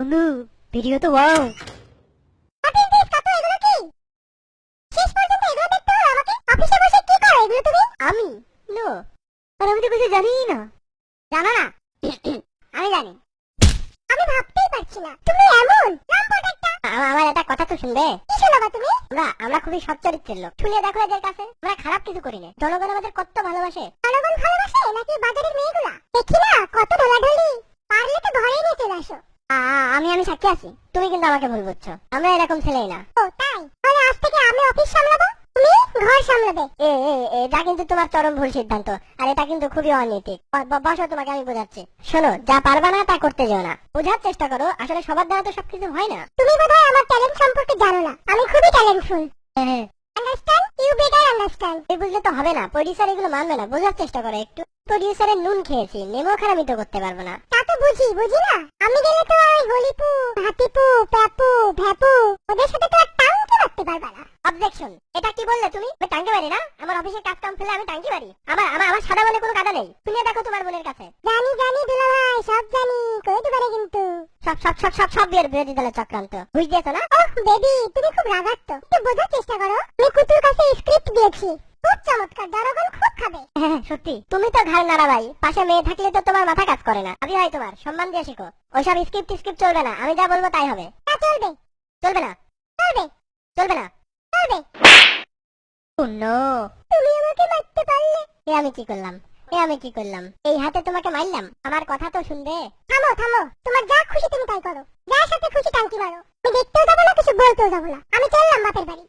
বন্ধু ভিডিও তো ওয়াও। আমি নো, আর আমি তো কিছু জানি না। জানো না? আমি জানি। আমি ভাবতেই পারছি না তুমি এমন লম্পট একটা। আমার একটা কথা তো শুনবে। কি শোনাবা তুমি? আমরা খুবই সৎ চরিত্রের লোক। শুনে দেখো এদের কাছে আমরা খারাপ কিছু করি না। জনগণ আমাদের কত ভালোবাসে। জনগণ ভালোবাসে নাকি বাজারের মেয়েগুলা? দেখি না কত ঢোলাঢুলি। পারলে তো ঘরেই নিয়ে চলে আসো। আমি সাক্ষী আছি। তুমি কিন্তু আমাকে ভুল বুঝছো। আমরা এরকম ছেলেই না। ও তাই? তাহলে আজ থেকে আমি অফিস সামলাবো, তুমি ঘর সামলাবে। এটা কিন্তু তোমার চরম ভুল সিদ্ধান্ত। আর এটা কিন্তু খুবই অনৈতিক। বসো, তোমাকে আমি বোঝাচ্ছি। শোনো, যা পারবা না তা করতে যেও না। বোঝার চেষ্টা করো, আসলে সবার দ্বারা তো সবকিছু হয় না। তুমি বোধহয় আমার ট্যালেন্ট সম্পর্কে জানো না। আমি খুবই talentful. Understand? You better understand. এই বুঝলে তো হবে না। প্রোডিউসার এগুলো মানবে না। বোঝার চেষ্টা করো একটু। প্রোডিউসারের নুন খেয়েছি, নেমো খারামি তো করতে পারবো না। তা তো বুঝি না। আমি গেলে তো ওই হলিপু, হাতিপু, প্যাপু, ভ্যাপু ওদের সাথে তো আর টাঙ্কি মারতে পারবা না। অবজেকশন। এটা কি বললে তুমি? আমি টাঙ্কি মারি না। আমার অফিসে কাজ কাম ফেলে আমি টাঙ্কি মারি? আমার সাদা মনে কোনো কাদা নেই। শুনে দেখো তোমার বোনের কাছে। জানি দুলা ভাই, সব জানি। কইতে পারে কিন্তু সব বিয়ের বিরোধী দলের চক্রান্ত। বুঝ দিয়েছো না? ওহ বেবি, তুমি খুব রাগাত্ত। একটু বোঝার চেষ্টা করো। আমি কুতুর কাছে স্ক্রিপ্ট দিয়েছি। খুব চমৎকার, জনগণ খুব খাবে। হ্যাঁ সত্যি। তুমি তো ঘাড় নাড়া ভাই। পাশে মেয়ে থাকলে তো তোমার মাথা কাজ করে না। আমি ভাই তোমার সম্মান দিয়ে শিখো। ওইসব স্ক্রিপ্ট চলবে না। আমি যা বলবো তাই হবে। চলবে। চলবে না? চলবে। চলবে না? চলবে। ও নো, তুমি আমাকে মারতে পারলে। আমি কি করলাম? এই হাতে তোমাকে মারলাম। আমার কথা তো শুনবে। থামো। তোমার যা খুশি তুমি তাই করো। যার সাথে খুশি টাঙ্কি মারো। আমি দেখতেও যাবো না, কিছু বলতেও যাবো না। আমি চললাম বাপের বাড়ি।